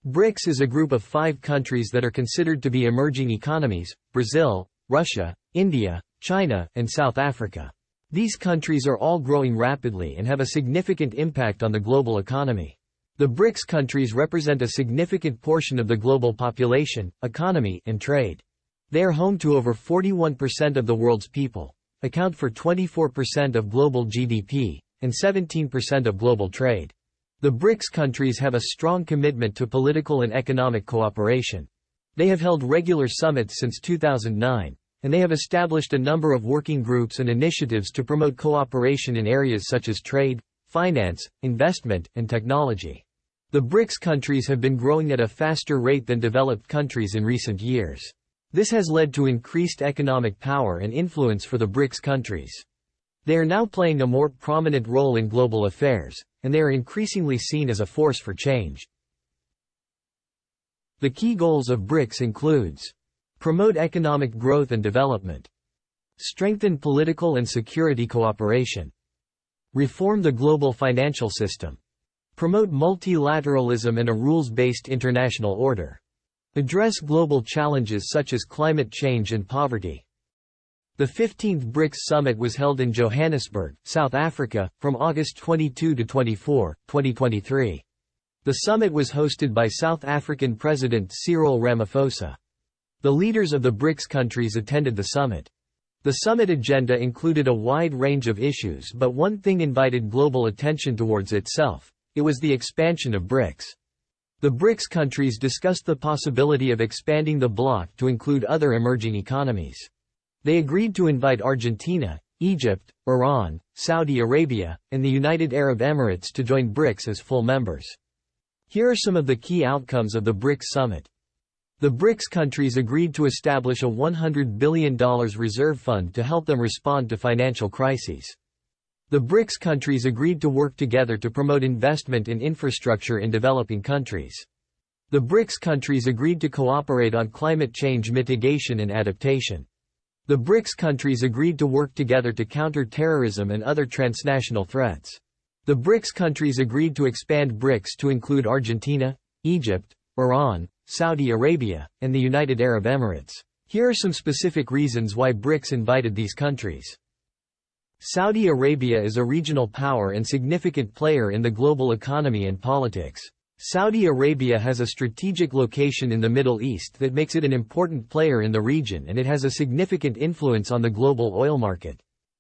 BRICS is a group of 5 countries that are considered to be emerging economies: Brazil, Russia, India, China, and South Africa. These countries are all growing rapidly and have a significant impact on the global economy. The BRICS countries represent a significant portion of the global population, economy, and trade. They are home to over 41% of the world's people, account for 24% of global GDP, and 17% of global trade. The BRICS countries have a strong commitment to political and economic cooperation. They have held regular summits since 2009, and they have established a number of working groups and initiatives to promote cooperation in areas such as trade, finance, investment, and technology. The BRICS countries have been growing at a faster rate than developed countries in recent years. This has led to increased economic power and influence for the BRICS countries. They are now playing a more prominent role in global affairs, and they are increasingly seen as a force for change. The key goals of BRICS includes: promote economic growth and development, strengthen political and security cooperation, reform the global financial system, promote multilateralism and a rules-based international order, address global challenges such as climate change and poverty. The 15th BRICS Summit was held in Johannesburg, South Africa, from August 22 to 24, 2023. The summit was hosted by South African President Cyril Ramaphosa. The leaders of the BRICS countries attended the summit. The summit agenda included a wide range of issues, but one thing invited global attention towards itself. It was the expansion of BRICS. The BRICS countries discussed the possibility of expanding the bloc to include other emerging economies. They agreed to invite Argentina, Egypt, Iran, Saudi Arabia, and the United Arab Emirates to join BRICS as full members. Here are some of the key outcomes of the BRICS summit. The BRICS countries agreed to establish a $100 billion reserve fund to help them respond to financial crises. The BRICS countries agreed to work together to promote investment in infrastructure in developing countries. The BRICS countries agreed to cooperate on climate change mitigation and adaptation. The BRICS countries agreed to work together to counter terrorism and other transnational threats. The BRICS countries agreed to expand BRICS to include Argentina, Egypt, Iran, Saudi Arabia, and the United Arab Emirates. Here are some specific reasons why BRICS invited these countries. Saudi Arabia is a regional power and significant player in the global economy and politics. Saudi Arabia has a strategic location in the Middle East that makes it an important player in the region, and it has a significant influence on the global oil market.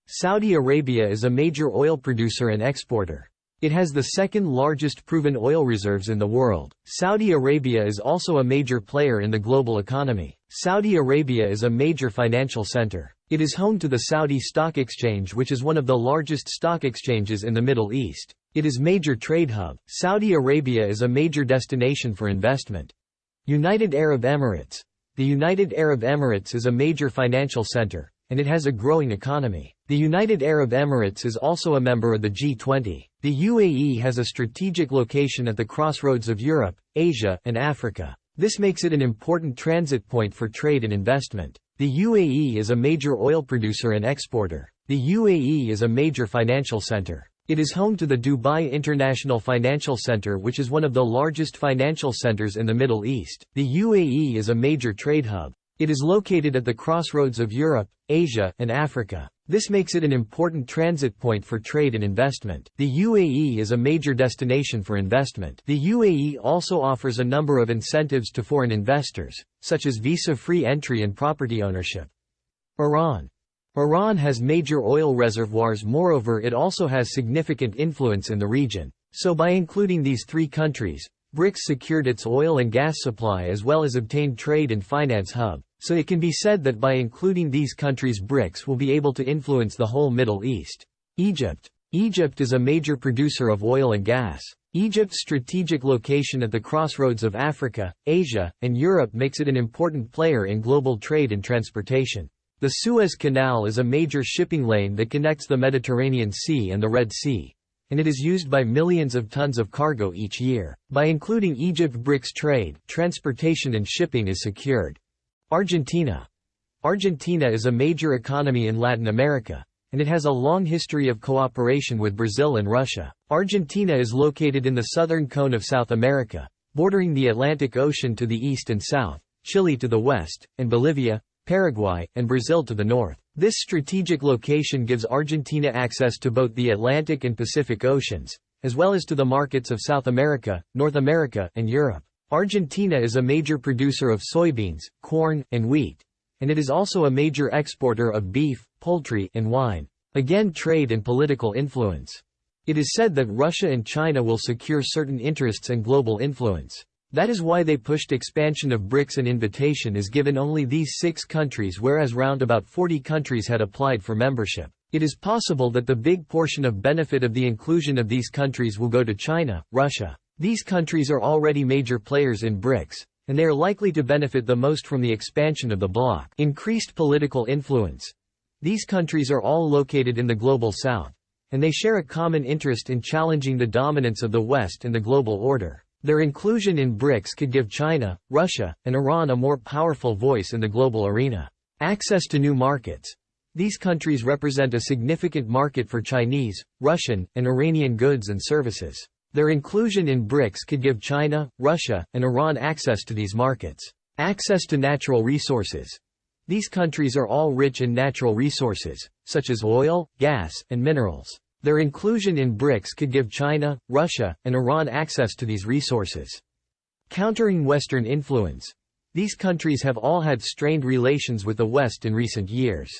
Saudi Arabia is a major oil producer and exporter. It has the second largest proven oil reserves in the world. Saudi Arabia is also a major player in the global economy. Saudi Arabia is a major financial center. It is home to the Saudi Stock Exchange, which is one of the largest stock exchanges in the Middle East. It is major trade hub. Saudi Arabia is a major destination for investment. United Arab Emirates. The United Arab Emirates is a major financial center, and it has a growing economy. The United Arab Emirates is also a member of the G20. The UAE has a strategic location at the crossroads of Europe, Asia, and Africa. This makes it an important transit point for trade and investment. The UAE is a major oil producer and exporter. The UAE is a major financial center. It is home to the Dubai International Financial Center, which is one of the largest financial centers in the Middle East. The UAE is a major trade hub. It is located at the crossroads of Europe, Asia, and Africa. This makes it an important transit point for trade and investment. The UAE is a major destination for investment. The UAE also offers a number of incentives to foreign investors, such as visa-free entry and property ownership. Iran. Iran has major oil reservoirs. Moreover, it also has significant influence in the region. So by including these 3 countries, BRICS secured its oil and gas supply as well as obtained trade and finance hub. So it can be said that by including these countries, BRICS will be able to influence the whole Middle East. Egypt. Egypt is a major producer of oil and gas. Egypt's strategic location at the crossroads of Africa, Asia, and Europe makes it an important player in global trade and transportation. The Suez Canal is a major shipping lane that connects the Mediterranean Sea and the Red Sea, and it is used by millions of tons of cargo each year. By including Egypt, BRICS trade, transportation and shipping is secured. Argentina. Argentina is a major economy in Latin America, and it has a long history of cooperation with Brazil and Russia. Argentina is located in the southern cone of South America, bordering the Atlantic Ocean to the east and south, Chile to the west, and Bolivia, Paraguay, and Brazil to the north. This strategic location gives Argentina access to both the Atlantic and Pacific Oceans, as well as to the markets of South America, North America, and Europe. Argentina is a major producer of soybeans, corn, and wheat, and it is also a major exporter of beef, poultry, and wine. Again, trade and political influence. It is said that Russia and China will secure certain interests and global influence. That is why they pushed expansion of BRICS. An invitation is given only these 6 countries, whereas round about 40 countries had applied for membership. It is possible that the big portion of benefit of the inclusion of these countries will go to China, Russia. These countries are already major players in BRICS, and they are likely to benefit the most from the expansion of the bloc. Increased political influence. These countries are all located in the global south, and they share a common interest in challenging the dominance of the West and the global order. Their inclusion in BRICS could give China, Russia, and Iran a more powerful voice in the global arena. Access to new markets. These countries represent a significant market for Chinese, Russian, and Iranian goods and services. Their inclusion in BRICS could give China, Russia, and Iran access to these markets. Access to natural resources. These countries are all rich in natural resources, such as oil, gas, and minerals. Their inclusion in BRICS could give China, Russia, and Iran access to these resources. Countering Western influence. These countries have all had strained relations with the West in recent years.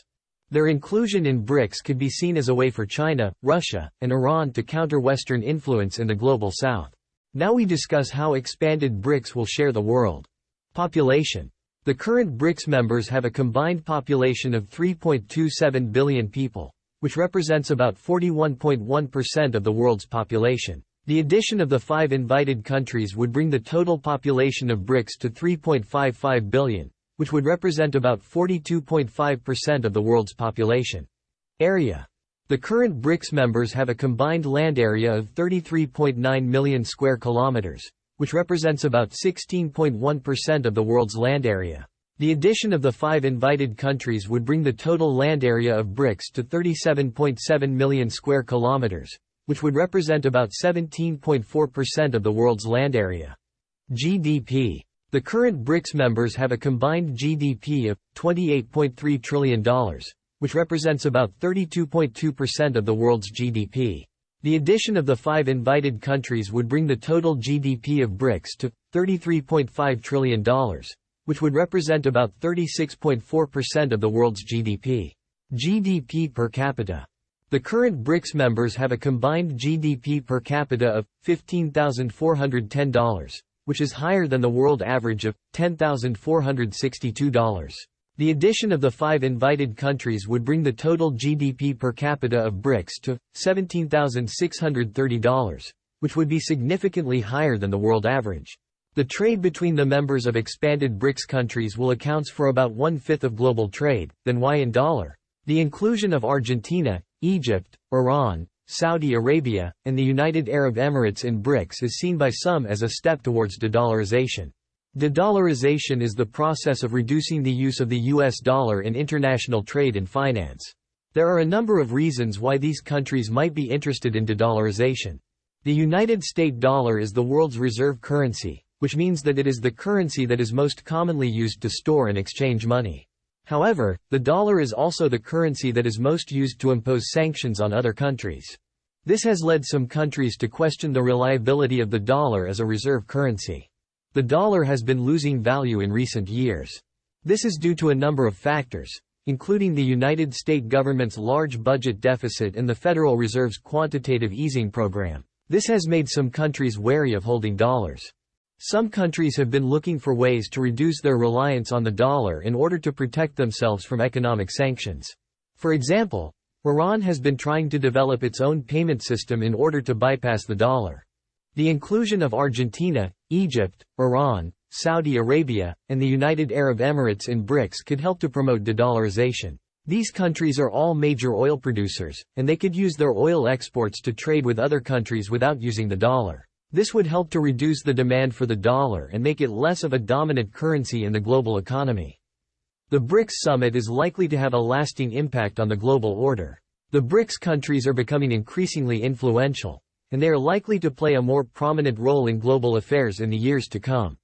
Their inclusion in BRICS could be seen as a way for China, Russia, and Iran to counter Western influence in the global south. Now we discuss how expanded BRICS will share the world. Population. The current BRICS members have a combined population of 3.27 billion people, which represents about 41.1% of the world's population. The addition of the 5 invited countries would bring the total population of BRICS to 3.55 billion, which would represent about 42.5% of the world's population. Area. The current BRICS members have a combined land area of 33.9 million square kilometers, which represents about 16.1% of the world's land area. The addition of the 5 invited countries would bring the total land area of BRICS to 37.7 million square kilometers, which would represent about 17.4% of the world's land area. GDP. The current BRICS members have a combined GDP of $28.3 trillion, which represents about 32.2% of the world's GDP. The addition of the 5 invited countries would bring the total GDP of BRICS to $33.5 trillion, which would represent about 36.4% of the world's GDP. GDP per capita. The current BRICS members have a combined GDP per capita of $15,410, which is higher than the world average of $10,462. The addition of the 5 invited countries would bring the total GDP per capita of BRICS to $17,630, which would be significantly higher than the world average. The trade between the members of expanded BRICS countries will account for about 1/5 of global trade, then Y in dollar. The inclusion of Argentina, Egypt, Iran, Saudi Arabia, and the United Arab Emirates in BRICS is seen by some as a step towards de-dollarization. De-dollarization is the process of reducing the use of the US dollar in international trade and finance. There are a number of reasons why these countries might be interested in de-dollarization. The United States dollar is the world's reserve currency, which means that it is the currency that is most commonly used to store and exchange money. However, the dollar is also the currency that is most used to impose sanctions on other countries. This has led some countries to question the reliability of the dollar as a reserve currency. The dollar has been losing value in recent years. This is due to a number of factors, including the United States government's large budget deficit and the Federal Reserve's quantitative easing program. This has made some countries wary of holding dollars. Some countries have been looking for ways to reduce their reliance on the dollar in order to protect themselves from economic sanctions. For example, Iran has been trying to develop its own payment system in order to bypass the dollar. The inclusion of Argentina, Egypt, Iran, Saudi Arabia, and the United Arab Emirates in BRICS could help to promote de-dollarization. These countries are all major oil producers, and they could use their oil exports to trade with other countries without using the dollar. This would help to reduce the demand for the dollar and make it less of a dominant currency in the global economy. The BRICS summit is likely to have a lasting impact on the global order. The BRICS countries are becoming increasingly influential, and they are likely to play a more prominent role in global affairs in the years to come.